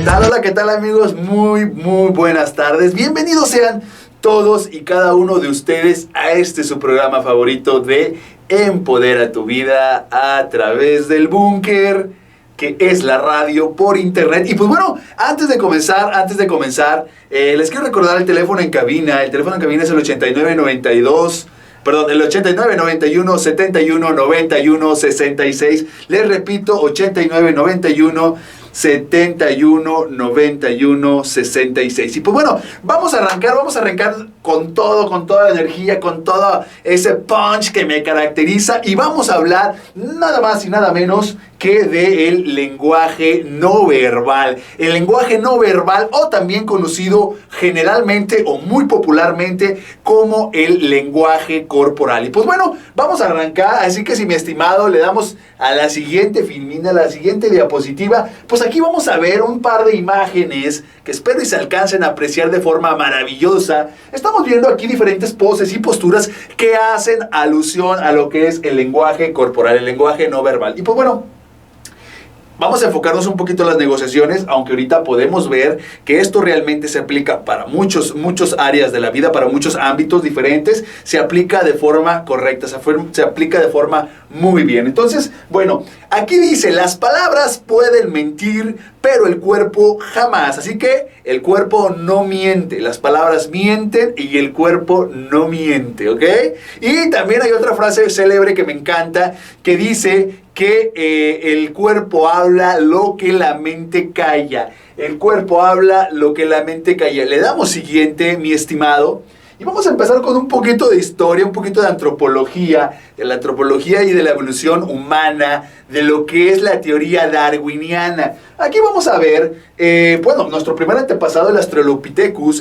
tal? Hola, ¿qué tal amigos? Muy buenas tardes. Bienvenidos sean todos y cada uno de ustedes a este su programa favorito de Empodera tu vida a través del búnker, que es la radio por internet. Y pues bueno, antes de comenzar, les quiero recordar el teléfono en cabina. El teléfono en cabina es el 8991-7191-66. Les repito, 8991-7191-66. Y pues bueno, vamos a arrancar con toda la energía, con todo ese punch que me caracteriza. Y vamos a hablar nada más y nada menos que del lenguaje no verbal. El lenguaje no verbal, o también conocido generalmente o muy popularmente como el lenguaje corporal. Y pues bueno, vamos a arrancar, así que si mi estimado le damos a la siguiente filmina, a la siguiente diapositiva, pues aquí vamos a ver un par de imágenes que espero y se alcancen a apreciar de forma maravillosa. Estamos viendo aquí diferentes poses y posturas que hacen alusión a lo que es el lenguaje corporal, el lenguaje no verbal. Y pues bueno, vamos a enfocarnos un poquito en las negociaciones, aunque ahorita podemos ver que esto realmente se aplica para muchos áreas de la vida, para muchos ámbitos diferentes, se aplica de forma correcta, se aplica de forma muy bien. Entonces, bueno, aquí dice, las palabras pueden mentir, pero el cuerpo jamás. Así que el cuerpo no miente, las palabras mienten y el cuerpo no miente, ¿ok? Y también hay otra frase célebre que me encanta, que dice que el cuerpo habla lo que la mente calla. El cuerpo habla lo que la mente calla. Le damos siguiente, mi estimado. Y vamos a empezar con un poquito de historia, un poquito de antropología y de la evolución humana, de lo que es la teoría darwiniana. Aquí vamos a ver, nuestro primer antepasado, el Australopithecus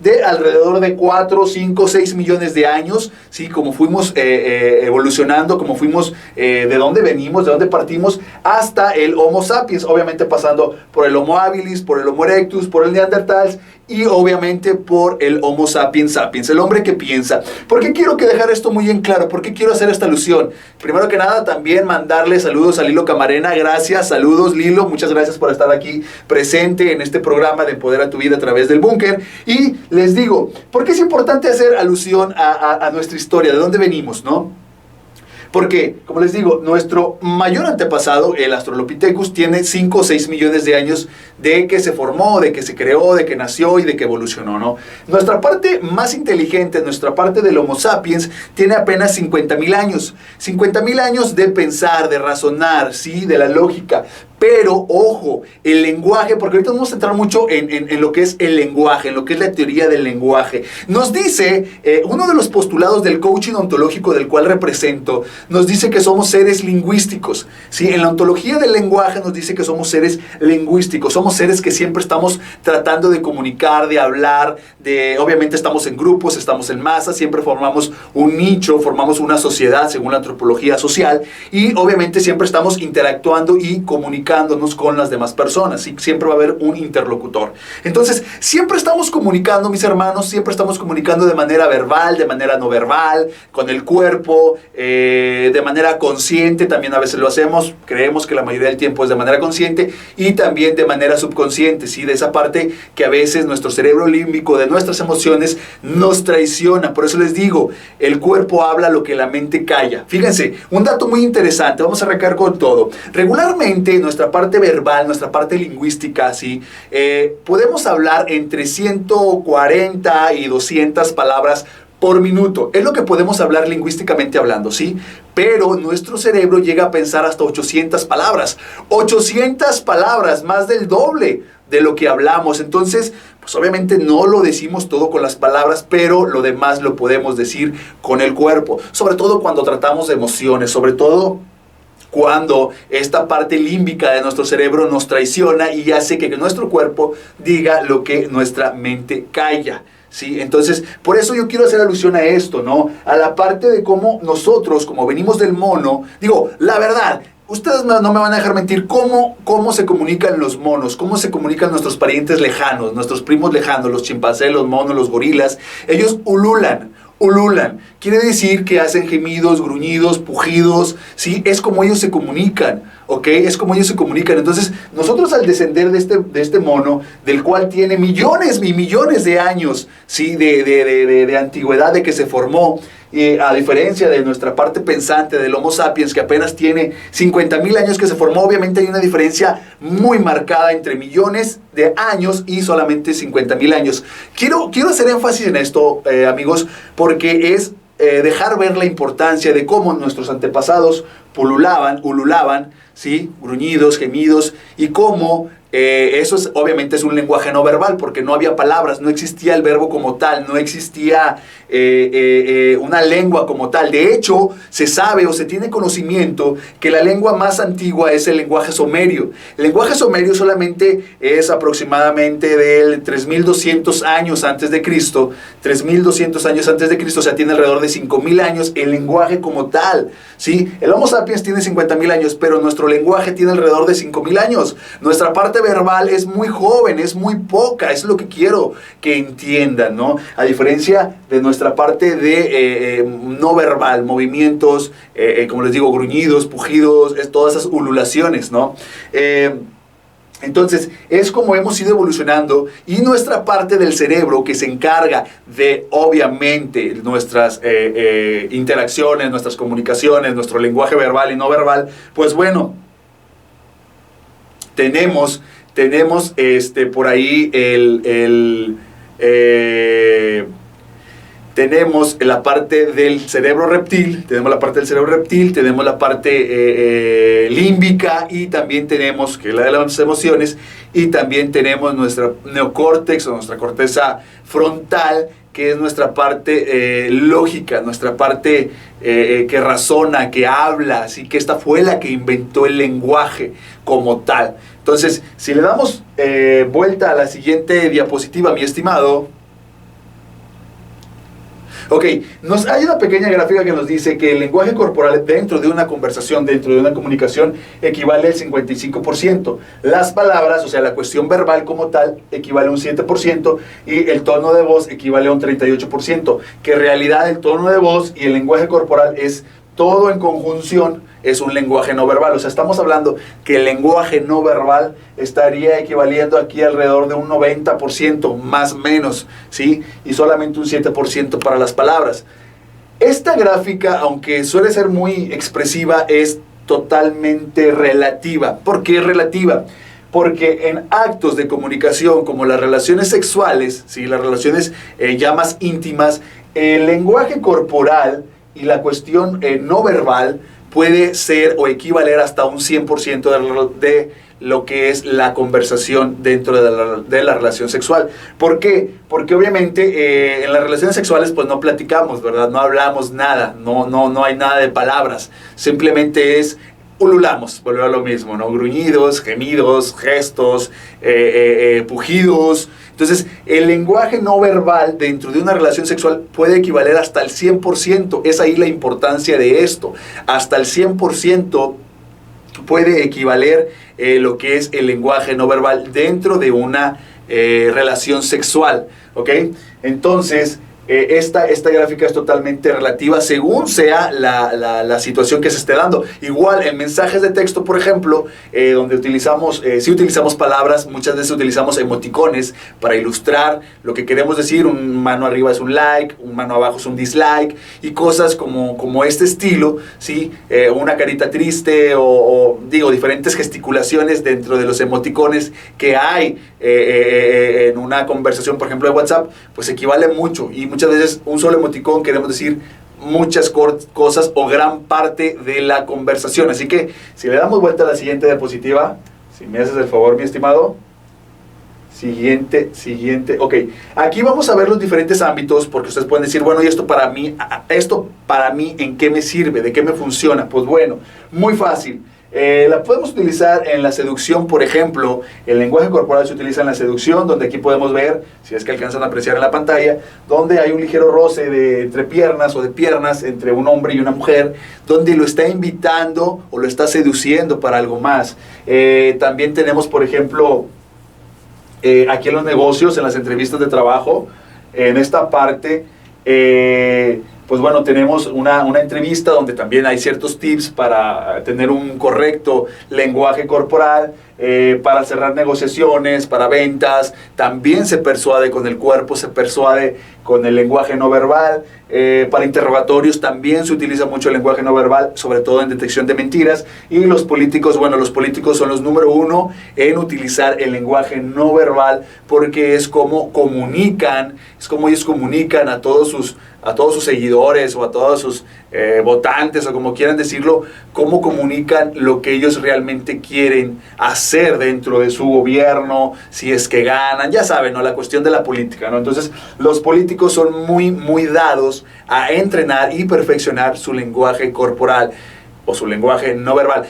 de alrededor de 4, 5, 6 millones de años, ¿sí? Como fuimos evolucionando, como fuimos, de dónde venimos, de dónde partimos, hasta el Homo sapiens, obviamente pasando por el Homo habilis, por el Homo erectus, por el Neanderthals y obviamente por el Homo sapiens sapiens, el hombre que piensa. ¿Por qué quiero dejar esto muy en claro? ¿Por qué quiero hacer esta alusión? Primero que nada, también mandarle saludos a Lilo Camarena. Gracias, saludos Lilo, muchas gracias por estar aquí presente en este programa de Empodera tu vida a través del búnker. Y les digo, ¿por qué es importante hacer alusión a nuestra historia? ¿De dónde venimos, no? Porque, como les digo, nuestro mayor antepasado, el Australopithecus, tiene 5 o 6 millones de años de que se formó, de que se creó, de que nació y de que evolucionó, ¿no? Nuestra parte más inteligente, nuestra parte del Homo sapiens, tiene apenas 50,000 años. 50,000 años de pensar, de razonar, ¿sí? De la lógica. Pero, ojo, el lenguaje, porque ahorita vamos a entrar mucho en lo que es el lenguaje, en lo que es la teoría del lenguaje. Nos dice, uno de los postulados del coaching ontológico del cual represento, nos dice que somos seres lingüísticos, ¿sí? En la ontología del lenguaje nos dice que somos seres lingüísticos, somos seres que siempre estamos tratando de comunicar, de hablar, obviamente estamos en grupos, estamos en masas, siempre formamos un nicho, formamos una sociedad según la antropología social y obviamente siempre estamos interactuando y comunicándonos con las demás personas, ¿sí? Siempre va a haber un interlocutor. Entonces, siempre estamos comunicando, mis hermanos, siempre estamos comunicando de manera verbal, de manera no verbal, con el cuerpo, de manera consciente, también a veces lo hacemos, creemos que la mayoría del tiempo es de manera consciente y también de manera subconsciente, ¿sí? De esa parte que a veces nuestro cerebro límbico, de nuestras emociones, nos traiciona. Por eso les digo, el cuerpo habla lo que la mente calla. Fíjense, un dato muy interesante, vamos a arrancar con todo. Regularmente, nuestra parte verbal, nuestra parte lingüística, ¿sí? Podemos hablar entre 140 y 200 palabras por minuto. Es lo que podemos hablar lingüísticamente hablando, ¿sí? Pero nuestro cerebro llega a pensar hasta 800 palabras. 800 palabras, más del doble de lo que hablamos. Entonces, pues obviamente no lo decimos todo con las palabras, pero lo demás lo podemos decir con el cuerpo. Sobre todo cuando tratamos de emociones, sobre todo cuando esta parte límbica de nuestro cerebro nos traiciona y hace que nuestro cuerpo diga lo que nuestra mente calla, ¿sí? Entonces, por eso yo quiero hacer alusión a esto, ¿no? A la parte de cómo nosotros, como venimos del mono, digo, la verdad, ustedes no me van a dejar mentir, cómo se comunican los monos, cómo se comunican nuestros parientes lejanos, nuestros primos lejanos, los chimpancés, los monos, los gorilas. Ellos ululan. Quiere decir que hacen gemidos, gruñidos, pujidos, ¿sí? Es como ellos se comunican, ¿ok? Es como ellos se comunican. Entonces, nosotros al descender de este mono, del cual tiene millones y millones de años, ¿sí? de antigüedad, de que se formó, a diferencia de nuestra parte pensante del Homo sapiens, que apenas tiene 50,000 años que se formó, obviamente hay una diferencia muy marcada entre millones de años y solamente 50,000 años. Quiero hacer énfasis en esto, amigos, porque es dejar ver la importancia de cómo nuestros antepasados ululaban, ¿sí? Gruñidos, gemidos, y cómo eso obviamente es un lenguaje no verbal, porque no había palabras, no existía el verbo como tal, no existía una lengua como tal. De hecho, se sabe o se tiene conocimiento que la lengua más antigua es el lenguaje sumerio. El lenguaje sumerio solamente es aproximadamente del 3,200 años antes de Cristo, 3,200 años antes de Cristo, o sea, tiene alrededor de 5,000 años el lenguaje como tal, ¿sí? El Homo sapiens tiene 50,000 años, pero nuestro lenguaje tiene alrededor de 5,000 años. Nuestra parte verbal es muy joven, es muy poca, es lo que quiero que entiendan, ¿no? A diferencia de nuestra parte de no verbal, movimientos, como les digo, gruñidos, pujidos, todas esas ululaciones, ¿no? Entonces, es como hemos ido evolucionando, y nuestra parte del cerebro que se encarga de, obviamente, nuestras interacciones, nuestras comunicaciones, nuestro lenguaje verbal y no verbal, pues bueno, tenemos por ahí tenemos la parte del cerebro reptil, tenemos la parte límbica, y también tenemos, que es la de las emociones, y también tenemos nuestra neocórtex o nuestra corteza frontal, que es nuestra parte lógica, nuestra parte que razona, que habla, así que esta fue la que inventó el lenguaje como tal. Entonces, si le damos vuelta a la siguiente diapositiva, mi estimado. Ok, hay una pequeña gráfica que nos dice que el lenguaje corporal dentro de una conversación, dentro de una comunicación, equivale al 55%. Las palabras, o sea, la cuestión verbal como tal, equivale a un 7%, y el tono de voz equivale a un 38%. Que en realidad el tono de voz y el lenguaje corporal es todo en conjunción, es un lenguaje no verbal. O sea, estamos hablando que el lenguaje no verbal estaría equivaliendo aquí alrededor de un 90%, más o menos, ¿sí? Y solamente un 7% para las palabras. Esta gráfica, aunque suele ser muy expresiva, es totalmente relativa. ¿Por qué es relativa? Porque en actos de comunicación como las relaciones sexuales, ¿sí? Las relaciones ya más íntimas, el lenguaje corporal y la cuestión no verbal puede ser o equivaler hasta un 100% de lo que es la conversación dentro de la relación sexual. ¿Por qué? Porque obviamente en las relaciones sexuales pues no platicamos, ¿verdad? No hablamos nada, no hay nada de palabras, simplemente ululamos, volver a lo mismo, ¿no? Gruñidos, gemidos, gestos, pujidos. Entonces, el lenguaje no verbal dentro de una relación sexual puede equivaler hasta el 100%. Es ahí la importancia de esto. Hasta el 100% puede equivaler lo que es el lenguaje no verbal dentro de una relación sexual, ¿ok? Entonces, esta gráfica es totalmente relativa según sea la situación que se esté dando. Igual en mensajes de texto, por ejemplo, donde si utilizamos palabras, muchas veces utilizamos emoticones para ilustrar lo que queremos decir. Un mano arriba es un like, un mano abajo es un dislike, y cosas como este estilo, ¿sí? Una carita triste o diferentes gesticulaciones dentro de los emoticones que hay en una conversación, por ejemplo, de WhatsApp, pues equivale mucho, y muchas veces un solo emoticón queremos decir muchas cosas o gran parte de la conversación. Así que si le damos vuelta a la siguiente diapositiva, si me haces el favor, mi estimado. Siguiente, ok. Aquí vamos a ver los diferentes ámbitos, porque ustedes pueden decir, bueno, ¿y esto para mí en qué me sirve? ¿De qué me funciona? Pues bueno, muy fácil. La podemos utilizar en la seducción, por ejemplo. El lenguaje corporal se utiliza en la seducción, donde aquí podemos ver, si es que alcanzan a apreciar en la pantalla, donde hay un ligero roce entre piernas o de piernas entre un hombre y una mujer, donde lo está invitando o lo está seduciendo para algo más. También tenemos, por ejemplo, aquí en los negocios, en las entrevistas de trabajo, en esta parte, pues bueno, tenemos una entrevista donde también hay ciertos tips para tener un correcto lenguaje corporal, para cerrar negociaciones, para ventas. También se persuade con el cuerpo, se persuade con el lenguaje no verbal. Para interrogatorios también se utiliza mucho el lenguaje no verbal, sobre todo en detección de mentiras. Y los políticos, bueno, los políticos son los número uno en utilizar el lenguaje no verbal, porque es como comunican, es como ellos comunican a todos sus seguidores o a todos sus votantes, o como quieran decirlo, cómo comunican lo que ellos realmente quieren hacer dentro de su gobierno, si es que ganan, ya saben, ¿no? La cuestión de la política, ¿no? Entonces, los políticos son muy dados a entrenar y perfeccionar su lenguaje corporal o su lenguaje no verbal.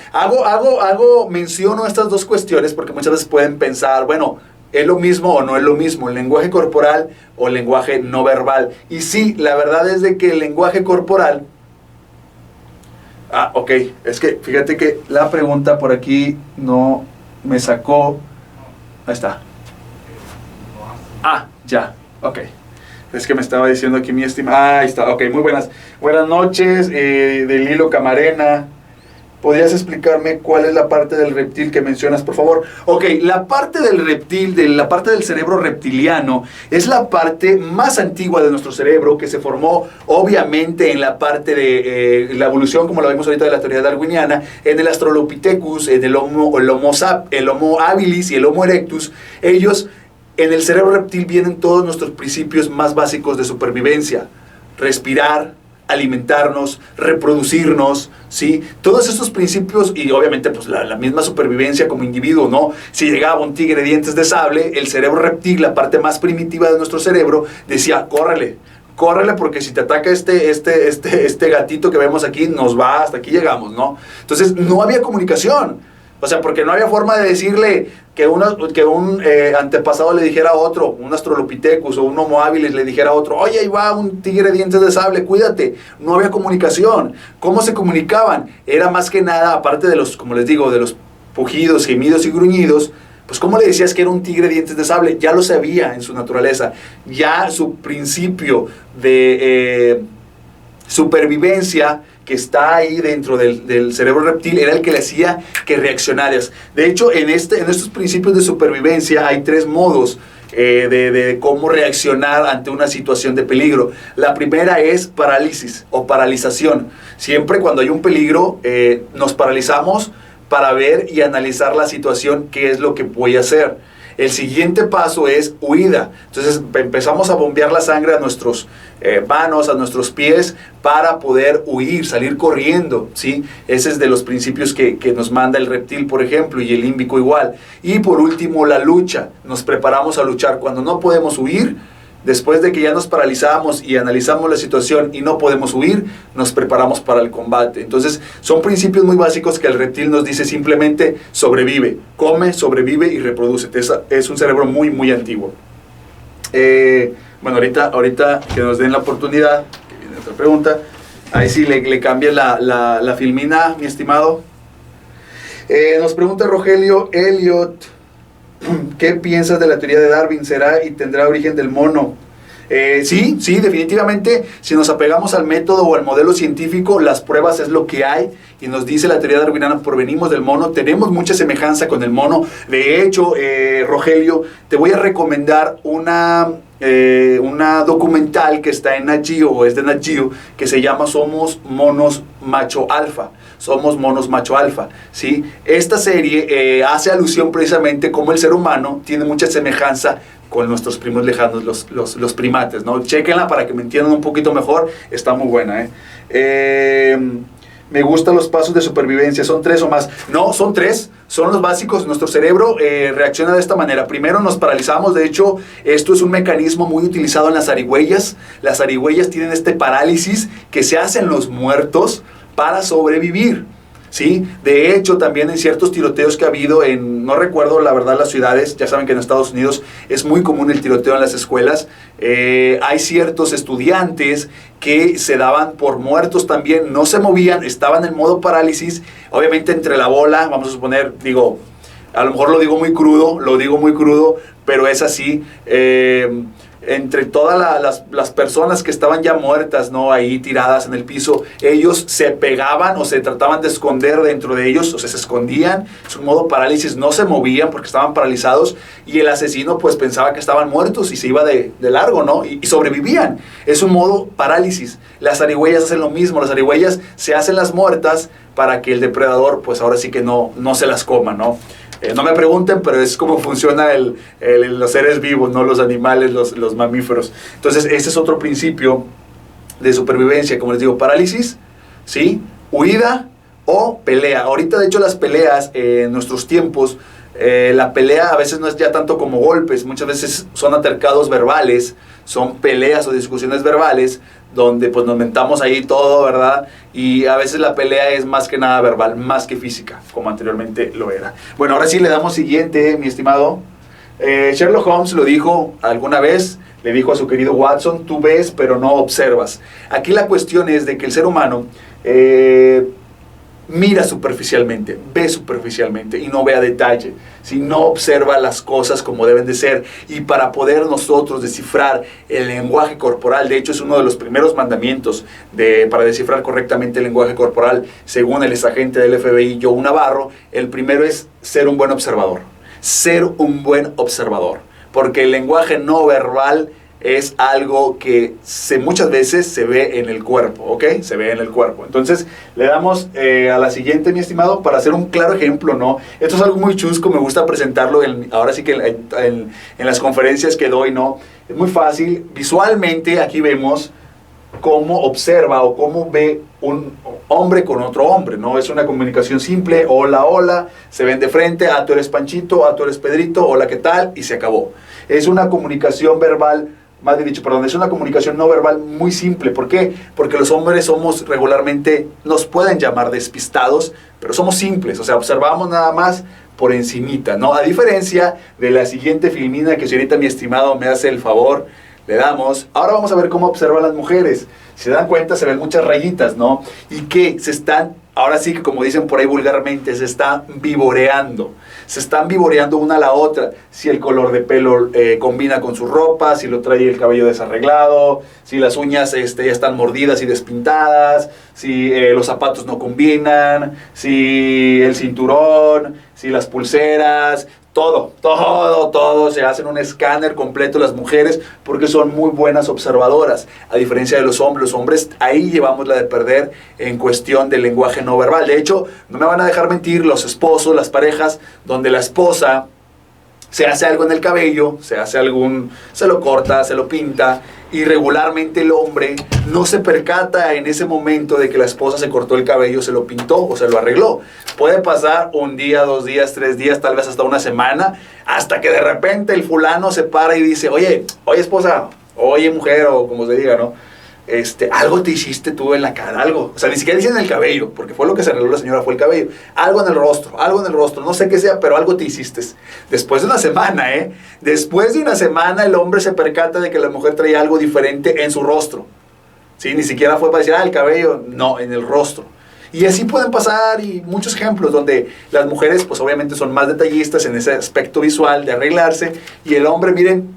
Menciono estas dos cuestiones porque muchas veces pueden pensar, bueno, ¿es lo mismo o no es lo mismo el lenguaje corporal o el lenguaje no verbal? Y sí, la verdad es de que el lenguaje corporal... ok, es que fíjate que la pregunta por aquí no me sacó... Ahí está. Ya, ok. Es que me estaba diciendo aquí mi estimada... ahí está, ok, muy buenas noches, del Hilo Camarena. ¿Podrías explicarme cuál es la parte del reptil que mencionas, por favor? Ok, la parte del reptil, la parte del cerebro reptiliano, es la parte más antigua de nuestro cerebro, que se formó obviamente en la parte de la evolución, como lo vemos ahorita de la teoría darwiniana, en el Australopithecus, en el Homo habilis y el Homo erectus. Ellos, en el cerebro reptil vienen todos nuestros principios más básicos de supervivencia: respirar, alimentarnos, reproducirnos, ¿sí? Todos estos principios, y obviamente pues la misma supervivencia como individuo, ¿no? Si llegaba un tigre de dientes de sable, el cerebro reptil, la parte más primitiva de nuestro cerebro, decía, córrele porque si te ataca este gatito que vemos aquí, nos va, hasta aquí llegamos, ¿no? Entonces no había comunicación. O sea, porque no había forma de decirle que un antepasado le dijera a otro, un Australopithecus o un Homo habilis le dijera a otro, oye, ahí va un tigre de dientes de sable, cuídate. No había comunicación. ¿Cómo se comunicaban? Era más que nada, aparte de los, como les digo, de los pujidos, gemidos y gruñidos, pues ¿cómo le decías que era un tigre de dientes de sable? Ya lo sabía en su naturaleza. Ya su principio de supervivencia que está ahí dentro del cerebro reptil era el que le hacía que reaccionaras. De hecho, en estos principios de supervivencia hay tres modos de cómo reaccionar ante una situación de peligro. La primera es parálisis o paralización. Siempre cuando hay un peligro, nos paralizamos para ver y analizar la situación, qué es lo que voy a hacer. El siguiente paso es huida. Entonces empezamos a bombear la sangre a nuestros manos, a nuestros pies, para poder huir, salir corriendo, ¿sí? Ese es de los principios que nos manda el reptil, por ejemplo, y el límbico igual. Y por último, la lucha. Nos preparamos a luchar. Cuando no podemos huir, después de que ya nos paralizamos y analizamos la situación y no podemos huir, nos preparamos para el combate. Entonces, son principios muy básicos que el reptil nos dice simplemente: sobrevive, come, sobrevive y reprodúcete. Es un cerebro muy antiguo. Bueno, ahorita que nos den la oportunidad, que viene otra pregunta, ahí sí le cambia la filmina, mi estimado. Nos pregunta Rogelio Elliot: ¿qué piensas de la teoría de Darwin? ¿Será y tendrá origen del mono? Sí, definitivamente, si nos apegamos al método o al modelo científico, las pruebas es lo que hay, y nos dice la teoría darwiniana, provenimos del mono, tenemos mucha semejanza con el mono. De hecho, Rogelio, te voy a recomendar una documental que está en Nat Geo, o es de Nat Geo, que se llama Somos Monos Macho Alfa. Somos Monos Macho Alfa, ¿sí? Esta serie hace alusión precisamente cómo el ser humano tiene mucha semejanza con nuestros primos lejanos, los primates, ¿no? Chéquenla para que me entiendan un poquito mejor, está muy buena, Me gustan los pasos de supervivencia, ¿son 3 o más? No, son 3, son los básicos. Nuestro cerebro reacciona de esta manera. Primero nos paralizamos. De hecho, esto es un mecanismo muy utilizado en las zarigüeyas. Las zarigüeyas tienen este parálisis que se hacen los muertos para sobrevivir, ¿sí? De hecho, también en ciertos tiroteos que ha habido no recuerdo la verdad las ciudades, ya saben que en Estados Unidos es muy común el tiroteo en las escuelas, hay ciertos estudiantes que se daban por muertos también, no se movían, estaban en modo parálisis, obviamente entre la bola, vamos a suponer, a lo mejor lo digo muy crudo, pero es así. entre todas las personas que estaban ya muertas, ¿no? Ahí tiradas en el piso, ellos se pegaban o se trataban de esconder dentro de ellos, o sea, se escondían, es un modo parálisis, no se movían porque estaban paralizados, y el asesino pues pensaba que estaban muertos y se iba de largo, ¿no? Y sobrevivían. Es un modo parálisis. Las zarigüeyas hacen lo mismo, las zarigüeyas se hacen las muertas para que el depredador pues ahora sí que no se las coma, ¿no? No me pregunten, pero es como funciona los seres vivos, no los animales, los mamíferos. Entonces, este es otro principio de supervivencia, como les digo, parálisis, ¿sí? Huida o pelea. Ahorita, de hecho, las peleas en nuestros tiempos, la pelea a veces no es ya tanto como golpes, muchas veces son altercados verbales, son peleas o discusiones verbales, donde pues nos mentamos ahí todo, ¿verdad? Y a veces la pelea es más que nada verbal, más que física, como anteriormente lo era. Bueno, ahora sí le damos siguiente, mi estimado. Sherlock Holmes lo dijo alguna vez, le dijo a su querido Watson, tú ves pero no observas. Aquí la cuestión es de que el ser humano mira superficialmente, ve superficialmente y no ve a detalle, si no observa las cosas como deben de ser. Y para poder nosotros descifrar el lenguaje corporal, de hecho es uno de los primeros mandamientos para descifrar correctamente el lenguaje corporal, según el exagente del FBI Joe Navarro, el primero es ser un buen observador, porque el lenguaje no verbal es algo que muchas veces se ve en el cuerpo, ¿ok? Se ve en el cuerpo. Entonces, le damos a la siguiente, mi estimado, para hacer un claro ejemplo, ¿no? Esto es algo muy chusco, me gusta presentarlo ahora sí que en las conferencias que doy, ¿no? Es muy fácil, visualmente aquí vemos cómo observa o cómo ve un hombre con otro hombre, ¿no? Es una comunicación simple, hola, hola, se ven de frente, tú eres Panchito, tú eres Pedrito, hola, ¿qué tal? Y se acabó. Es una comunicación verbal, más bien dicho, perdón, es una comunicación no verbal muy simple. ¿Por qué? Porque los hombres somos regularmente, nos pueden llamar despistados, pero somos simples, o sea, observamos nada más por encimita, ¿no? A diferencia de la siguiente filmina que si ahorita mi estimado me hace el favor, le damos. Ahora vamos a ver cómo observan las mujeres. Si se dan cuenta, se ven muchas rayitas, ¿no? Y que se están, ahora sí que como dicen por ahí vulgarmente, se están vivoreando. Se están vivoreando una a la otra. Si el color de pelo combina con su ropa, si lo trae el cabello desarreglado, si las uñas ya están mordidas y despintadas, si los zapatos no combinan, si el cinturón, si las pulseras, todo, se hacen un escáner completo las mujeres porque son muy buenas observadoras, a diferencia de los hombres ahí llevamos la de perder en cuestión del lenguaje no verbal. De hecho, no me van a dejar mentir los esposos, las parejas, donde la esposa se hace algo en el cabello, se lo corta, se lo pinta, y regularmente el hombre no se percata en ese momento de que la esposa se cortó el cabello, se lo pintó o se lo arregló. Puede pasar un día, 2 días, 3 días, tal vez hasta una semana, hasta que de repente el fulano se para y dice, oye esposa, oye mujer, o como se diga, ¿no? Algo te hiciste tú en la cara, algo. O sea, ni siquiera dicen el cabello, porque fue lo que se arregló la señora, fue el cabello. Algo en el rostro, no sé qué sea, pero algo te hiciste. Después de una semana, Después de una semana el hombre se percata de que la mujer traía algo diferente en su rostro. ¿Sí? Ni siquiera fue para decir, el cabello, no, en el rostro. Y así pueden pasar y muchos ejemplos donde las mujeres, pues obviamente son más detallistas en ese aspecto visual de arreglarse, y el hombre, miren,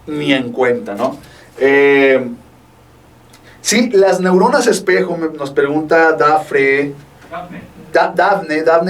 ni en cuenta, ¿no? Sí, las neuronas espejo, nos pregunta Dafne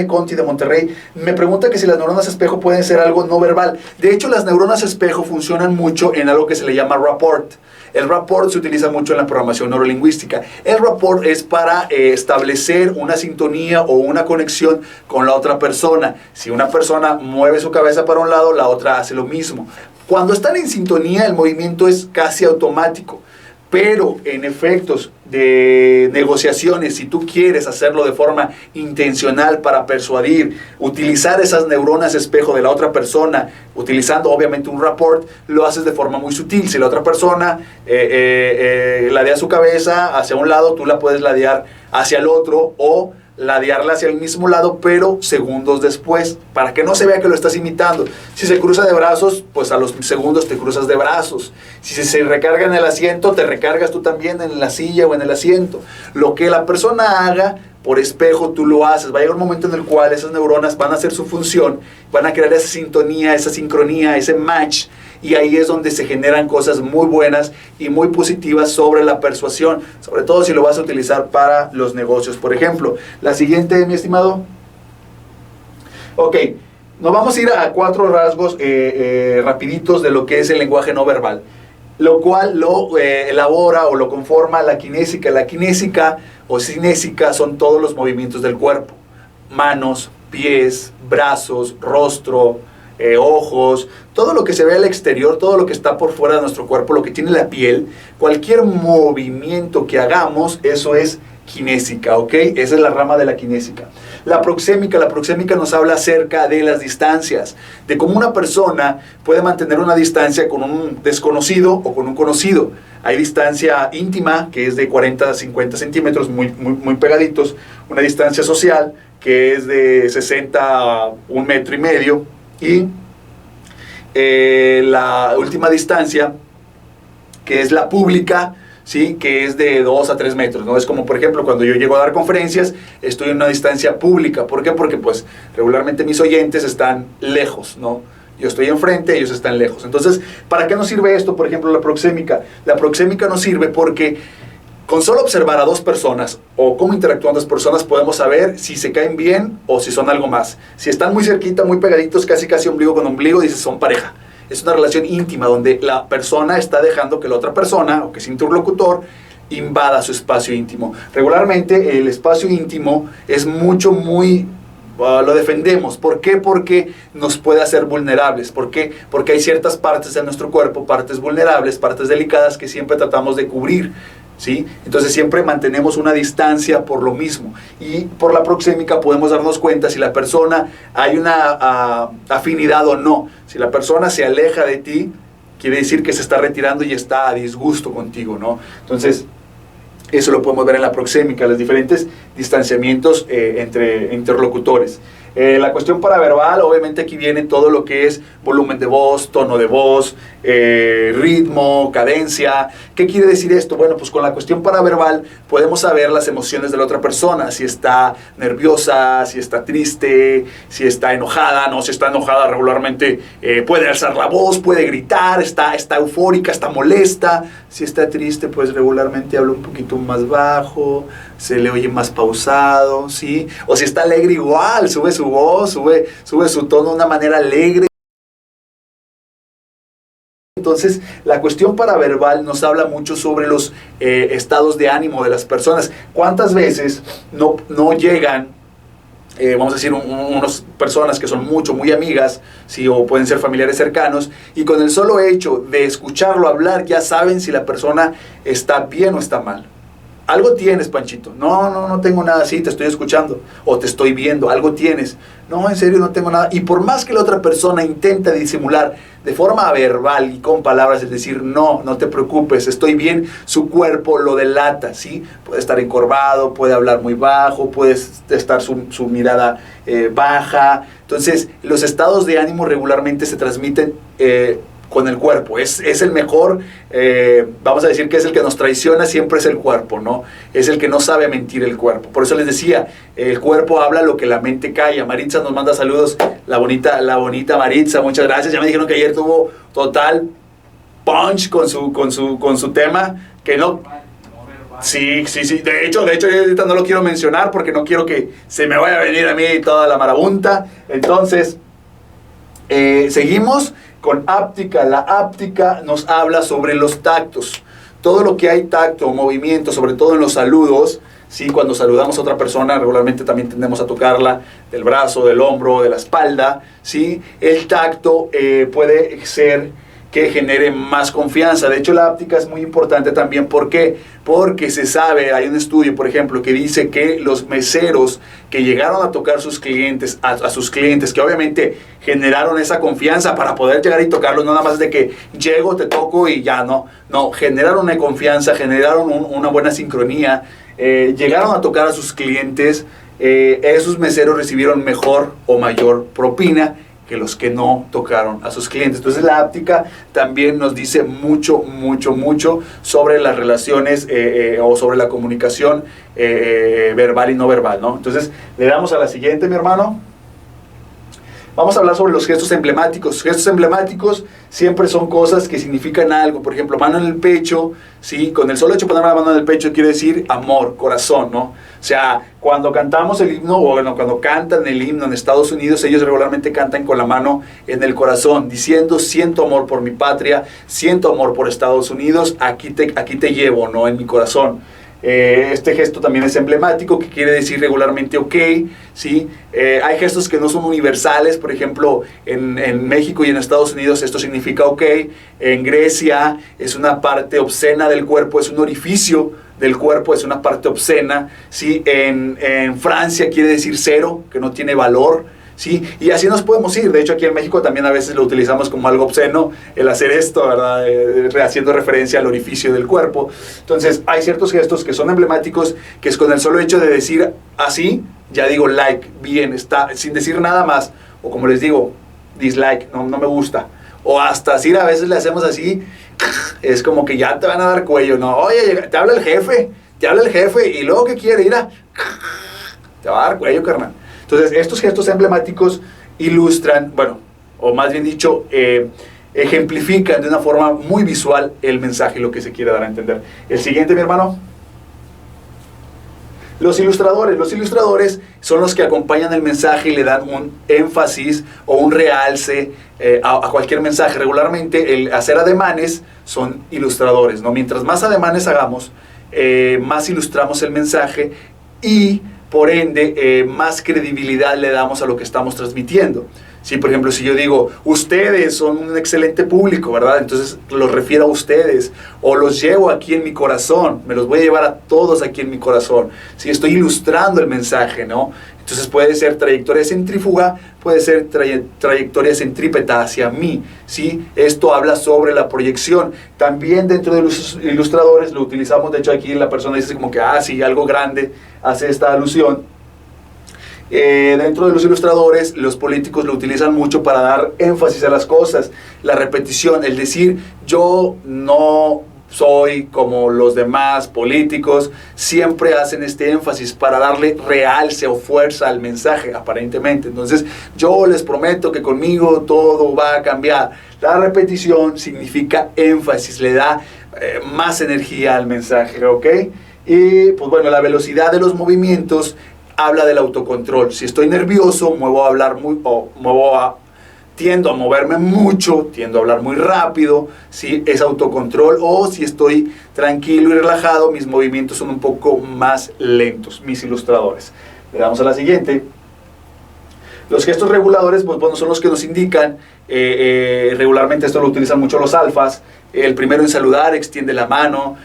Conti de Monterrey, me pregunta que si las neuronas espejo pueden ser algo no verbal. De hecho, las neuronas espejo funcionan mucho en algo que se le llama rapport. El rapport se utiliza mucho en la programación neurolingüística. El rapport es para establecer una sintonía o una conexión con la otra persona. Si una persona mueve su cabeza para un lado, la otra hace lo mismo. Cuando están en sintonía, el movimiento es casi automático. Pero en efectos de negociaciones, si tú quieres hacerlo de forma intencional para persuadir, utilizar esas neuronas espejo de la otra persona, utilizando obviamente un rapport, lo haces de forma muy sutil. Si la otra persona ladea su cabeza hacia un lado, tú la puedes ladear hacia el otro, o ladearla hacia el mismo lado, pero segundos después, para que no se vea que lo estás imitando. Si se cruza de brazos, pues a los segundos te cruzas de brazos. Si se recarga en el asiento, te recargas tú también en la silla o en el asiento. Lo que la persona haga, por espejo tú lo haces. Va a llegar un momento en el cual esas neuronas van a hacer su función, van a crear esa sintonía, esa sincronía, ese match, y ahí es donde se generan cosas muy buenas y muy positivas sobre la persuasión, sobre todo si lo vas a utilizar para los negocios. Por ejemplo, la siguiente, mi estimado. Ok, nos vamos a ir a 4 rasgos rapiditos de lo que es el lenguaje no verbal, lo cual lo elabora o lo conforma la kinésica. La kinésica o cinésica son todos los movimientos del cuerpo: manos, pies, brazos, rostro, ojos, todo lo que se ve al exterior, todo lo que está por fuera de nuestro cuerpo, lo que tiene la piel, cualquier movimiento que hagamos, eso es kinésica, ¿ok? Esa es la rama de la kinésica. La proxémica nos habla acerca de las distancias, de cómo una persona puede mantener una distancia con un desconocido o con un conocido. Hay distancia íntima, que es de 40 a 50 centímetros, muy pegaditos. Una distancia social, que es de 60 a 1,5 metros. Y la última distancia, que es la pública, ¿sí? Que es de 2 a 3 metros, ¿no? Es como, por ejemplo, cuando yo llego a dar conferencias, estoy en una distancia pública. ¿Por qué? Porque pues regularmente mis oyentes están lejos, ¿no? Yo estoy enfrente, ellos están lejos. Entonces, ¿para qué nos sirve esto? Por ejemplo, la proxémica. La proxémica nos sirve porque con solo observar a 2 personas o cómo interactúan 2 personas podemos saber si se caen bien o si son algo más. Si están muy cerquita, muy pegaditos, casi ombligo con ombligo, dices son pareja. Es una relación íntima donde la persona está dejando que la otra persona, o que es interlocutor, invada su espacio íntimo. Regularmente el espacio íntimo es lo defendemos. ¿Por qué? Porque nos puede hacer vulnerables. ¿Por qué? Porque hay ciertas partes de nuestro cuerpo, partes vulnerables, partes delicadas que siempre tratamos de cubrir, ¿sí? Entonces siempre mantenemos una distancia por lo mismo. Y por la proxémica podemos darnos cuenta si la persona hay una afinidad o no. Si la persona se aleja de ti, quiere decir que se está retirando y está a disgusto contigo, ¿no? Entonces, eso lo podemos ver en la proxémica, los diferentes distanciamientos entre interlocutores. La cuestión paraverbal, obviamente aquí viene todo lo que es volumen de voz, tono de voz, ritmo, cadencia. ¿Qué quiere decir esto? Bueno, pues con la cuestión paraverbal podemos saber las emociones de la otra persona, si está nerviosa, si está triste, si está enojada, ¿no? Si está enojada regularmente puede alzar la voz, puede gritar, está eufórica, está molesta. Si está triste, pues regularmente habla un poquito más bajo, se le oye más pausado, ¿sí? O si está alegre, igual, sube su voz, sube su tono de una manera alegre. Entonces, la cuestión paraverbal nos habla mucho sobre los estados de ánimo de las personas. ¿Cuántas veces no llegan, vamos a decir, unas personas que son muy amigas, ¿sí? O pueden ser familiares cercanos, y con el solo hecho de escucharlo hablar, ya saben si la persona está bien o está mal? Algo tienes, Panchito. No tengo nada. Sí, te estoy escuchando o te estoy viendo. Algo tienes. No, en serio, no tengo nada. Y por más que la otra persona intente disimular de forma verbal y con palabras, es decir, no te preocupes, estoy bien, su cuerpo lo delata, ¿sí? Puede estar encorvado, puede hablar muy bajo, puede estar su mirada baja. Entonces, los estados de ánimo regularmente se transmiten con el cuerpo. Es el mejor, vamos a decir que es el que nos traiciona, siempre es el cuerpo, ¿no? Es el que no sabe mentir, el cuerpo. Por eso les decía, el cuerpo habla lo que la mente calla. Maritza nos manda saludos, la bonita Maritza, muchas gracias. Ya me dijeron que ayer tuvo total punch con su tema, que no... Sí. De hecho, yo ahorita no lo quiero mencionar porque no quiero que se me vaya a venir a mí toda la marabunta. Entonces, seguimos con áptica. La áptica nos habla sobre los tactos. Todo lo que hay tacto, movimiento, sobre todo en los saludos, ¿sí? Cuando saludamos a otra persona, regularmente también tendemos a tocarla del brazo, del hombro, de la espalda, ¿sí? El tacto puede ser que genere más confianza. De hecho, la áptica es muy importante también. ¿Por qué? Porque se sabe, hay un estudio, por ejemplo, que dice que los meseros que llegaron a tocar a sus clientes, que obviamente generaron esa confianza para poder llegar y tocarlos, no nada más de que llego, te toco y ya, no, generaron una confianza, generaron una buena sincronía, llegaron a tocar a sus clientes, esos meseros recibieron mejor o mayor propina que los que no tocaron a sus clientes. Entonces la áptica también nos dice mucho sobre las relaciones o sobre la comunicación verbal y no verbal, ¿no? Entonces le damos a la siguiente, mi hermano. Vamos a hablar sobre los gestos emblemáticos. Gestos emblemáticos siempre son cosas que significan algo. Por ejemplo, mano en el pecho, ¿sí? Con el solo hecho de poner la mano en el pecho quiere decir amor, corazón, ¿no? O sea, cuando cantamos el himno, o bueno, cuando cantan el himno en Estados Unidos, ellos regularmente cantan con la mano en el corazón, diciendo, siento amor por mi patria, siento amor por Estados Unidos, aquí te llevo, ¿no? En mi corazón. Este gesto también es emblemático, que quiere decir regularmente ok, ¿sí? Hay gestos que no son universales, por ejemplo, en México y en Estados Unidos esto significa ok, en Grecia es una parte obscena del cuerpo, es un orificio del cuerpo, es una parte obscena, ¿sí? En Francia quiere decir cero, que no tiene valor, ¿sí? Y así nos podemos ir. De hecho, aquí en México también a veces lo utilizamos como algo obsceno, el hacer esto, ¿verdad? Haciendo referencia al orificio del cuerpo. Entonces, hay ciertos gestos que son emblemáticos, que es con el solo hecho de decir así, ya digo like, bien, está, sin decir nada más. O como les digo, dislike, no me gusta. O hasta así, a veces le hacemos así, es como que ya te van a dar cuello, ¿no? Oye, te habla el jefe, y luego ¿qué quiere? Ir a... Te va a dar cuello, carnal. Entonces, estos gestos emblemáticos ilustran, bueno, o más bien dicho, ejemplifican de una forma muy visual el mensaje y lo que se quiere dar a entender. El siguiente, mi hermano. Los ilustradores son los que acompañan el mensaje y le dan un énfasis o un realce a cualquier mensaje. Regularmente, el hacer ademanes son ilustradores, ¿no? Mientras más ademanes hagamos, más ilustramos el mensaje y por ende, más credibilidad le damos a lo que estamos transmitiendo. Sí, por ejemplo, si yo digo, ustedes son un excelente público, ¿verdad? Entonces los refiero a ustedes, o los llevo aquí en mi corazón, me los voy a llevar a todos aquí en mi corazón. Sí, estoy ilustrando el mensaje, ¿no? Entonces puede ser trayectoria centrífuga, puede ser trayectoria centrípeta hacia mí, ¿sí? Esto habla sobre la proyección. También dentro de los ilustradores lo utilizamos, de hecho aquí la persona dice como que, sí, algo grande hace esta alusión. Dentro de los ilustradores, los políticos lo utilizan mucho para dar énfasis a las cosas, la repetición, el decir, yo no soy como los demás políticos, siempre hacen este énfasis para darle realce o fuerza al mensaje, aparentemente. Entonces, yo les prometo que conmigo todo va a cambiar. La repetición significa énfasis, le da más energía al mensaje, ¿ok? Y, pues bueno, la velocidad de los movimientos habla del autocontrol. Si estoy nervioso, tiendo a moverme mucho, tiendo a hablar muy rápido, ¿sí? Es autocontrol. O si estoy tranquilo y relajado, mis movimientos son un poco más lentos, mis ilustradores. Le damos a la siguiente. Los gestos reguladores, pues bueno, son los que nos indican, regularmente esto lo utilizan mucho los alfas. El primero en saludar, extiende la mano,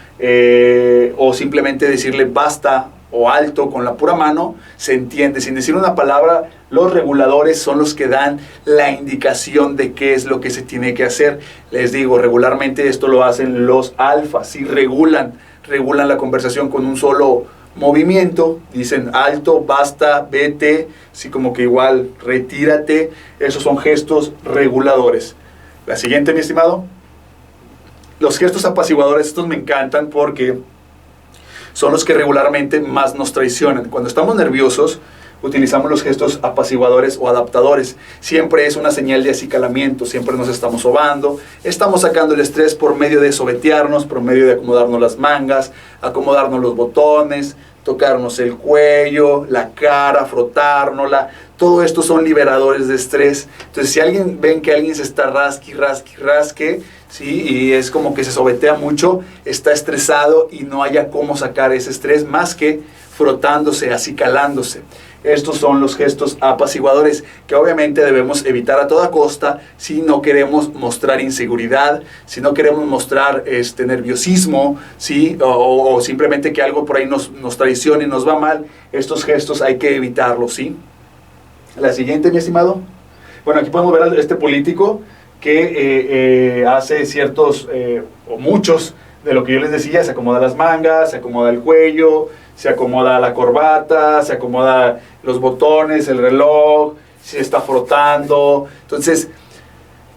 o simplemente decirle basta o alto con la pura mano, se entiende, sin decir una palabra. Los reguladores son los que dan la indicación de qué es lo que se tiene que hacer. Les digo, regularmente esto lo hacen los alfas, ¿sí? regulan la conversación con un solo movimiento, dicen alto, basta, vete, así como que igual, retírate. Esos son gestos reguladores. La siguiente, mi estimado. Los gestos apaciguadores, estos me encantan porque son los que regularmente más nos traicionan. Cuando estamos nerviosos, utilizamos los gestos apaciguadores o adaptadores. Siempre es una señal de acicalamiento, siempre nos estamos sobando, estamos sacando el estrés por medio de sobetearnos, por medio de acomodarnos las mangas, acomodarnos los botones, tocarnos el cuello, la cara, frotárnosla. Todo esto son liberadores de estrés. Entonces, si ven que alguien se está rasque, ¿sí? Y es como que se sobetea mucho, está estresado y no haya cómo sacar ese estrés más que frotándose, acicalándose. Estos son los gestos apaciguadores que obviamente debemos evitar a toda costa si no queremos mostrar inseguridad, si no queremos mostrar nerviosismo, ¿sí? o simplemente que algo por ahí nos traicione y nos va mal. Estos gestos hay que evitarlos, ¿sí? La siguiente, mi estimado. Bueno, aquí podemos ver a este político que hace ciertos o muchos de lo que yo les decía. Se acomoda las mangas, se acomoda el cuello, se acomoda la corbata, se acomoda los botones, el reloj, se está frotando. Entonces,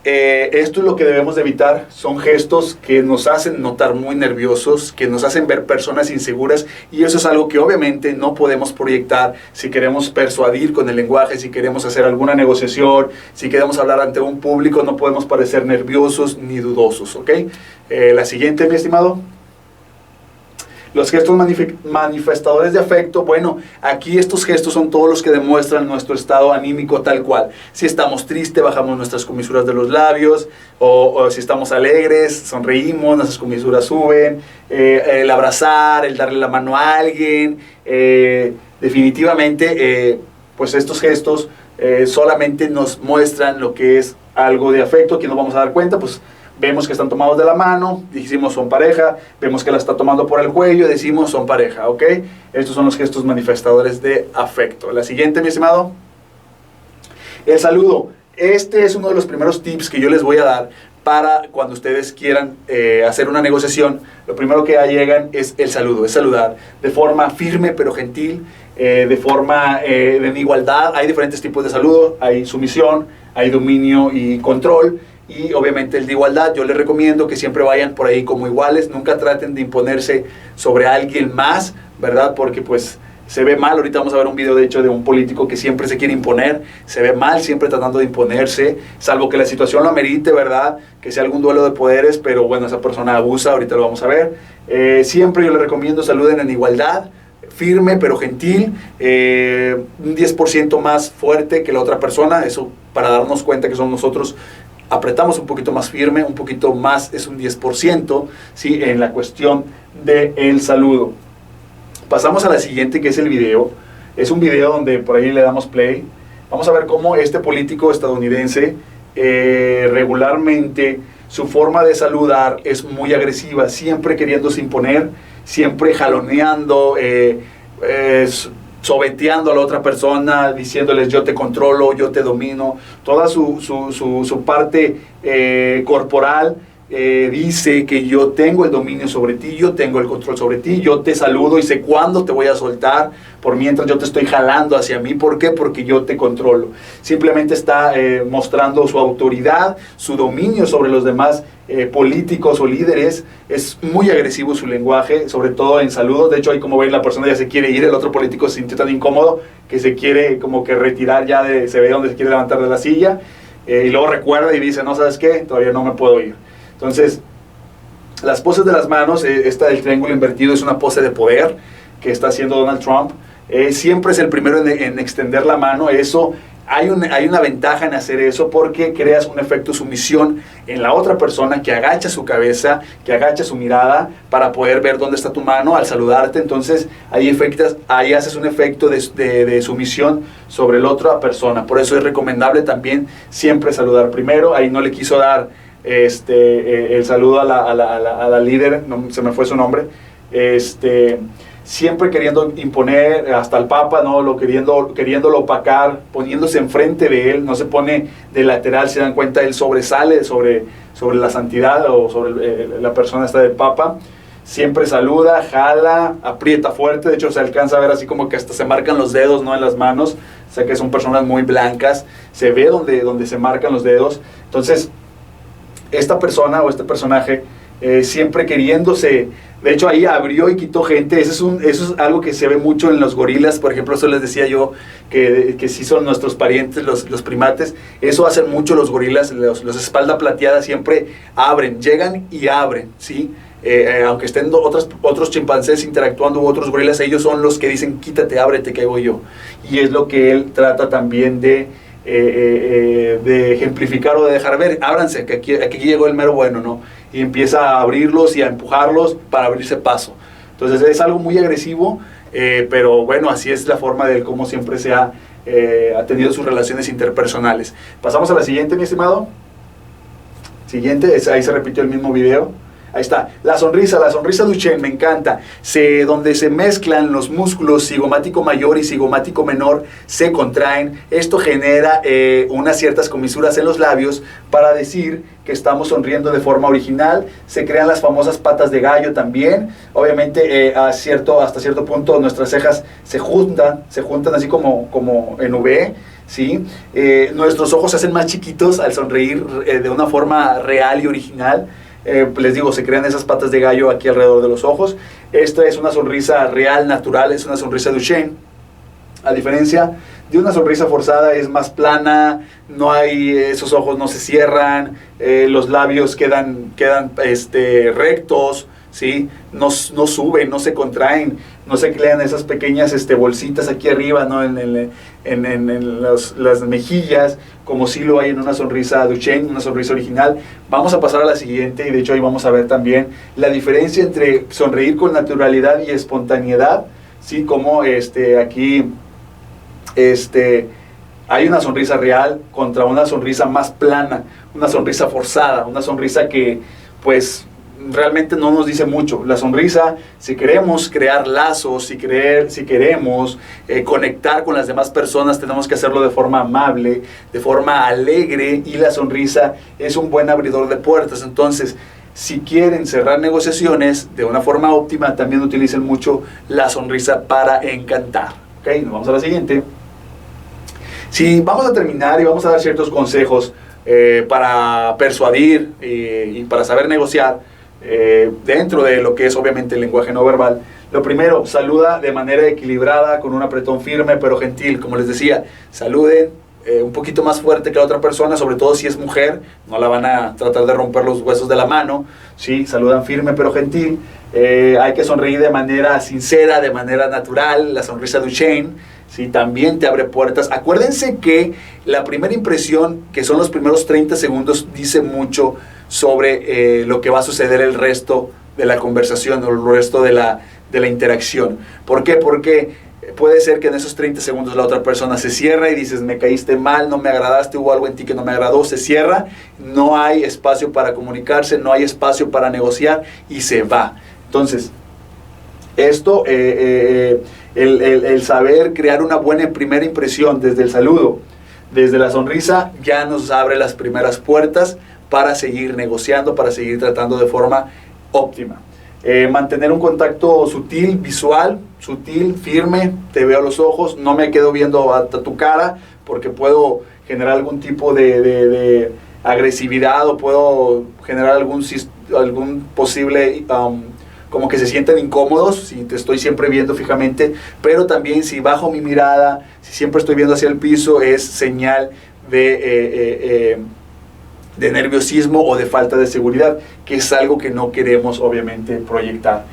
Esto es lo que debemos de evitar. Son gestos que nos hacen notar muy nerviosos, que nos hacen ver personas inseguras, y eso es algo que obviamente no podemos proyectar si queremos persuadir con el lenguaje, si queremos hacer alguna negociación, si queremos hablar ante un público. No podemos parecer nerviosos ni dudosos, ¿ok? La siguiente, mi estimado. Los gestos manifestadores de afecto. Bueno, aquí estos gestos son todos los que demuestran nuestro estado anímico tal cual. Si estamos tristes, bajamos nuestras comisuras de los labios, o si estamos alegres, sonreímos, nuestras comisuras suben. El abrazar, el darle la mano a alguien. Definitivamente, pues estos gestos solamente nos muestran lo que es algo de afecto. Aquí nos vamos a dar cuenta, pues vemos que están tomados de la mano, decimos son pareja. Vemos que la está tomando por el cuello, decimos son pareja, ¿ok? Estos son los gestos manifestadores de afecto. La siguiente, mi estimado. El saludo. Este es uno de los primeros tips que yo les voy a dar para cuando ustedes quieran hacer una negociación. Lo primero que llegan es el saludo, es saludar de forma firme pero gentil, de forma en igualdad. Hay diferentes tipos de saludo. Hay sumisión, hay dominio y control. Y obviamente el de igualdad. Yo les recomiendo que siempre vayan por ahí como iguales. Nunca traten de imponerse sobre alguien más, ¿verdad? Porque pues se ve mal. Ahorita vamos a ver un video de hecho de un político que siempre se quiere imponer. Se ve mal siempre tratando de imponerse, salvo que la situación lo amerite, ¿verdad? Que sea algún duelo de poderes, pero bueno, esa persona abusa. Ahorita lo vamos a ver. Siempre yo les recomiendo saluden en igualdad, firme pero gentil, un 10% más fuerte que la otra persona. Eso para darnos cuenta que somos nosotros. Apretamos un poquito más firme, un poquito más, es un 10%, ¿sí? En la cuestión del saludo. Pasamos a la siguiente, que es el video. Es un video donde por ahí le damos play. Vamos a ver cómo este político estadounidense regularmente su forma de saludar es muy agresiva, siempre queriéndose imponer, siempre jaloneando, sobeteando a la otra persona, diciéndoles yo te controlo, yo te domino. Toda su parte corporal dice que yo tengo el dominio sobre ti, yo tengo el control sobre ti, yo te saludo y sé cuándo te voy a soltar, por mientras yo te estoy jalando hacia mí. ¿Por qué? Porque yo te controlo. Simplemente está mostrando su autoridad, su dominio sobre los demás políticos o líderes. Es muy agresivo su lenguaje, sobre todo en saludos. De hecho, ahí como ven, la persona ya se quiere ir, el otro político se sintió tan incómodo que se quiere como que retirar ya, se ve donde se quiere levantar de la silla, y luego recuerda y dice, no, ¿sabes qué? Todavía no me puedo ir. Entonces, las poses de las manos, esta del triángulo invertido es una pose de poder que está haciendo Donald Trump. Siempre es el primero en extender la mano. Eso hay una ventaja en hacer eso, porque creas un efecto sumisión en la otra persona, que agacha su cabeza, que agacha su mirada para poder ver dónde está tu mano al saludarte. Entonces ahí haces un efecto de sumisión sobre la otra persona. Por eso es recomendable también siempre saludar primero. Ahí no le quiso dar el saludo a la líder, no, se me fue su nombre, siempre queriendo imponer hasta el Papa, ¿no? Queriéndolo opacar, poniéndose enfrente de él. No se pone de lateral, se dan cuenta, él sobresale sobre la santidad o sobre la persona esta del Papa. Siempre saluda, jala, aprieta fuerte. De hecho se alcanza a ver así como que hasta se marcan los dedos, ¿no? En las manos. O sea que son personas muy blancas, se ve donde se marcan los dedos. Entonces esta persona o este personaje siempre queriéndose, de hecho ahí abrió y quitó gente. Eso es algo que se ve mucho en los gorilas, por ejemplo. Eso les decía yo, que sí son nuestros parientes, los primates. Eso hacen mucho los gorilas, los espalda plateada, siempre abren, llegan y abren, ¿sí? Aunque estén otros chimpancés interactuando u otros gorilas, ellos son los que dicen quítate, ábrete, que ahí voy yo. Y es lo que él trata también de ejemplificar o de dejar ver. Ábranse, que aquí llegó el mero bueno, ¿no? Y empieza a abrirlos y a empujarlos para abrirse paso. Entonces es algo muy agresivo, pero bueno, así es la forma de cómo siempre se ha tenido sus relaciones interpersonales. Pasamos a la siguiente, mi estimado. Siguiente, ahí se repitió el mismo video. Ahí está, la sonrisa Duchenne, me encanta. Donde se mezclan los músculos cigomático mayor y cigomático menor, se contraen. Esto genera unas ciertas comisuras en los labios para decir que estamos sonriendo de forma original. Se crean las famosas patas de gallo también. Obviamente hasta cierto punto nuestras cejas se juntan así como en V. ¿Sí? Nuestros ojos se hacen más chiquitos al sonreír de una forma real y original. Les digo, se crean esas patas de gallo aquí alrededor de los ojos. Esta es una sonrisa real, natural, es una sonrisa Duchenne. A diferencia de una sonrisa forzada, es más plana, no hay, esos ojos no se cierran, los labios quedan rectos, ¿sí? No suben, no se contraen, no se crean esas pequeñas bolsitas aquí arriba, ¿no? en las mejillas, como sí lo hay en una sonrisa Duchenne, una sonrisa original. Vamos a pasar a la siguiente, y de hecho ahí vamos a ver también la diferencia entre sonreír con naturalidad y espontaneidad, ¿sí? Como aquí hay una sonrisa real contra una sonrisa más plana, una sonrisa forzada, una sonrisa que pues realmente no nos dice mucho. La sonrisa, si queremos crear lazos, si queremos conectar con las demás personas, tenemos que hacerlo de forma amable, de forma alegre, y la sonrisa es un buen abridor de puertas. Entonces, si quieren cerrar negociaciones de una forma óptima, también utilicen mucho la sonrisa para encantar. ¿Ok? Nos vamos a la siguiente. Si vamos a terminar y vamos a dar ciertos consejos para persuadir y para saber negociar, dentro de lo que es obviamente el lenguaje no verbal. Lo primero, saluda de manera equilibrada, con un apretón firme pero gentil. Como les decía, saluden un poquito más fuerte que la otra persona, sobre todo si es mujer, no la van a tratar de romper los huesos de la mano, ¿sí? Saludan firme pero gentil. Hay que sonreír de manera sincera, de manera natural. La sonrisa Duchenne, ¿sí? También te abre puertas. Acuérdense que la primera impresión, que son los primeros 30 segundos, dice mucho sobre lo que va a suceder el resto de la conversación o el resto de la interacción. ¿Por qué? Porque puede ser que en esos 30 segundos la otra persona se cierra y dices, me caíste mal, no me agradaste, hubo algo en ti que no me agradó, se cierra, no hay espacio para comunicarse, no hay espacio para negociar y se va. Entonces, esto, el saber crear una buena primera impresión desde el saludo, desde la sonrisa, ya nos abre las primeras puertas para seguir negociando, para seguir tratando de forma óptima. Mantener un contacto sutil, visual, sutil, firme, te veo a los ojos, no me quedo viendo hasta tu cara, porque puedo generar algún tipo de agresividad, o puedo generar algún posible, como que se sientan incómodos si te estoy siempre viendo fijamente. Pero también si bajo mi mirada, si siempre estoy viendo hacia el piso, es señal de nerviosismo o de falta de seguridad, que es algo que no queremos obviamente proyectar.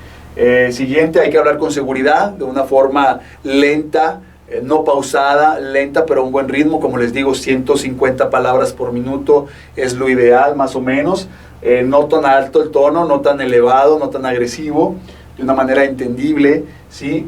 Siguiente, hay que hablar con seguridad, de una forma lenta, no pausada, lenta pero a un buen ritmo. Como les digo, 150 palabras por minuto es lo ideal, más o menos. No tan alto el tono, no tan elevado, no tan agresivo, de una manera entendible, ¿sí?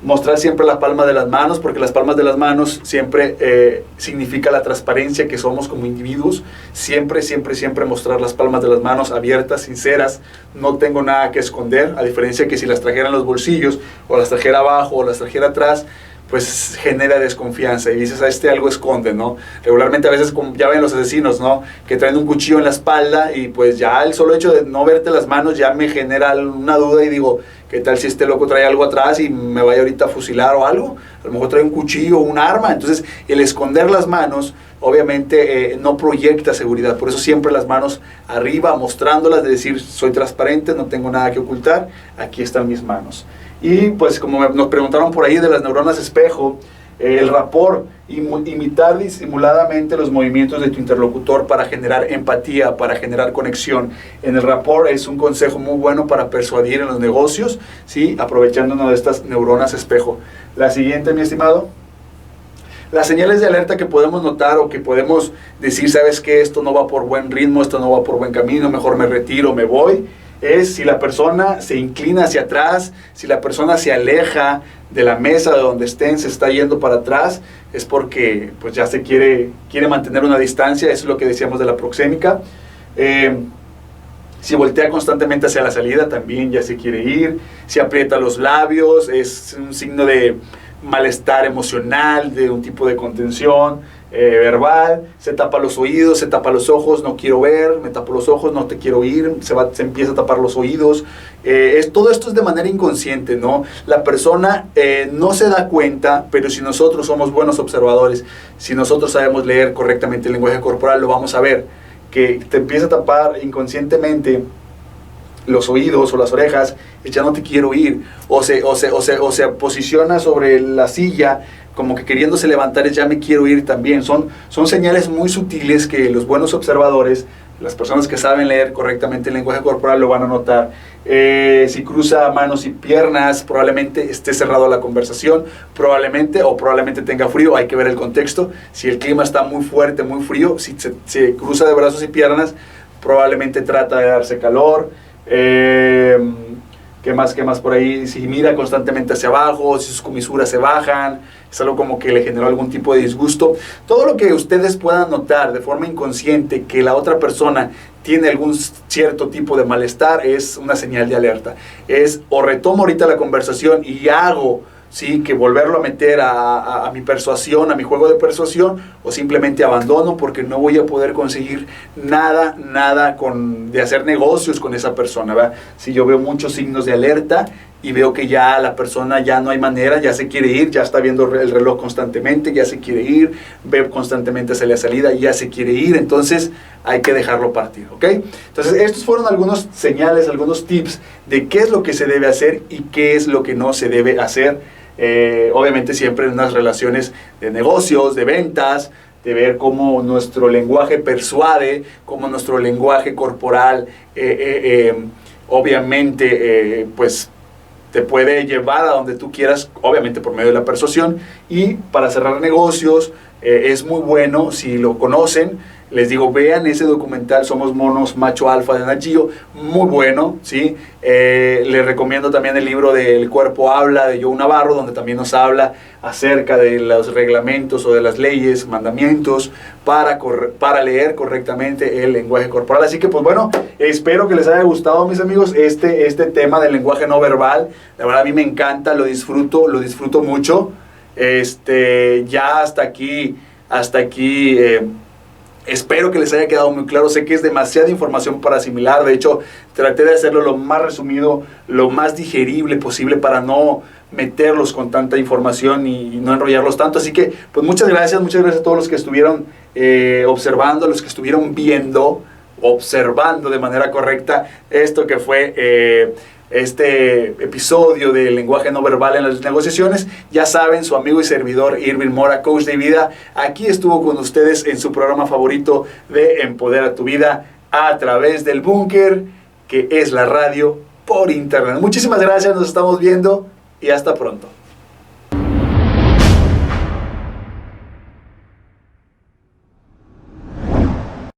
Mostrar siempre la palma de las manos, porque las palmas de las manos siempre significa la transparencia que somos como individuos. Siempre, siempre, siempre mostrar las palmas de las manos abiertas, sinceras. No tengo nada que esconder, a diferencia que si las trajera en los bolsillos, o las trajera abajo, o las trajera atrás, pues genera desconfianza y dices, algo esconde, ¿no? Regularmente a veces, ya ven los asesinos, ¿no? Que traen un cuchillo en la espalda y pues ya el solo hecho de no verte las manos ya me genera una duda y digo, ¿qué tal si este loco trae algo atrás y me vaya ahorita a fusilar o algo? A lo mejor trae un cuchillo o un arma. Entonces, el esconder las manos, obviamente, no proyecta seguridad. Por eso siempre las manos arriba, mostrándolas, de decir, soy transparente, no tengo nada que ocultar, aquí están mis manos. Y pues como nos preguntaron por ahí de las neuronas espejo, el rapport, imitar disimuladamente los movimientos de tu interlocutor para generar empatía, para generar conexión. En el rapport es un consejo muy bueno para persuadir en los negocios, ¿sí? Aprovechándonos de estas neuronas espejo. La siguiente, mi estimado. Las señales de alerta que podemos notar o que podemos decir, sabes que esto no va por buen ritmo, esto no va por buen camino, mejor me retiro, me voy, es si la persona se inclina hacia atrás, si la persona se aleja de la mesa de donde estén, se está yendo para atrás, es porque pues ya se quiere mantener una distancia. Eso es lo que decíamos de la proxémica. Si voltea constantemente hacia la salida, también ya se quiere ir. Si aprieta los labios, es un signo de malestar emocional, de un tipo de contención verbal. Se tapa los oídos, se tapa los ojos, no quiero ver, me tapo los ojos, no te quiero oír, se empieza a tapar los oídos. Todo esto es de manera inconsciente, ¿no? La persona no se da cuenta, pero si nosotros somos buenos observadores, si nosotros sabemos leer correctamente el lenguaje corporal, lo vamos a ver, que te empieza a tapar inconscientemente los oídos o las orejas, ya no te quiero oír, o se posiciona sobre la silla como que queriéndose levantar, ya me quiero ir también. Son señales muy sutiles que los buenos observadores, las personas que saben leer correctamente el lenguaje corporal, lo van a notar. Si cruza manos y piernas, probablemente esté cerrado a la conversación, probablemente tenga frío, hay que ver el contexto. Si el clima está muy fuerte, muy frío, si se cruza de brazos y piernas, probablemente trata de darse calor. ¿Qué más por ahí? Si mira constantemente hacia abajo, si sus comisuras se bajan, es algo como que le generó algún tipo de disgusto. Todo lo que ustedes puedan notar de forma inconsciente que la otra persona tiene algún cierto tipo de malestar es una señal de alerta. Es o retomo ahorita la conversación y hago, sí, que volverlo a meter a mi persuasión, a mi juego de persuasión, o simplemente abandono porque no voy a poder conseguir nada de hacer negocios con esa persona, ¿verdad? Si yo veo muchos signos de alerta y veo que ya la persona ya no hay manera, ya se quiere ir, ya está viendo el reloj constantemente, ya se quiere ir, ve constantemente hacia la salida y ya se quiere ir, entonces hay que dejarlo partir, ¿ok? Entonces estos fueron algunos señales, algunos tips de qué es lo que se debe hacer y qué es lo que no se debe hacer. Obviamente siempre en unas relaciones de negocios, de ventas, de ver cómo nuestro lenguaje persuade, cómo nuestro lenguaje corporal obviamente pues te puede llevar a donde tú quieras, obviamente por medio de la persuasión. Y para cerrar negocios es muy bueno, si lo conocen, les digo, vean ese documental Somos Monos Macho Alfa de Nat Geo, muy bueno, ¿sí? Les recomiendo también el libro de El Cuerpo Habla de Joe Navarro, donde también nos habla acerca de los reglamentos o de las leyes, mandamientos, para leer correctamente el lenguaje corporal. Así que pues bueno, espero que les haya gustado, mis amigos, este tema del lenguaje no verbal. La verdad a mí me encanta, lo disfruto mucho. Ya hasta aquí espero que les haya quedado muy claro. Sé que es demasiada información para asimilar. De hecho, traté de hacerlo lo más resumido, lo más digerible posible para no meterlos con tanta información y no enrollarlos tanto. Así que, pues muchas gracias a todos los que estuvieron observando, los que estuvieron observando de manera correcta esto que fue este episodio del lenguaje no verbal en las negociaciones. Ya saben, su amigo y servidor Irving Mora, coach de vida, aquí estuvo con ustedes en su programa favorito de Empodera tu Vida a través del Búnker, que es la radio por internet. Muchísimas gracias, nos estamos viendo y hasta pronto.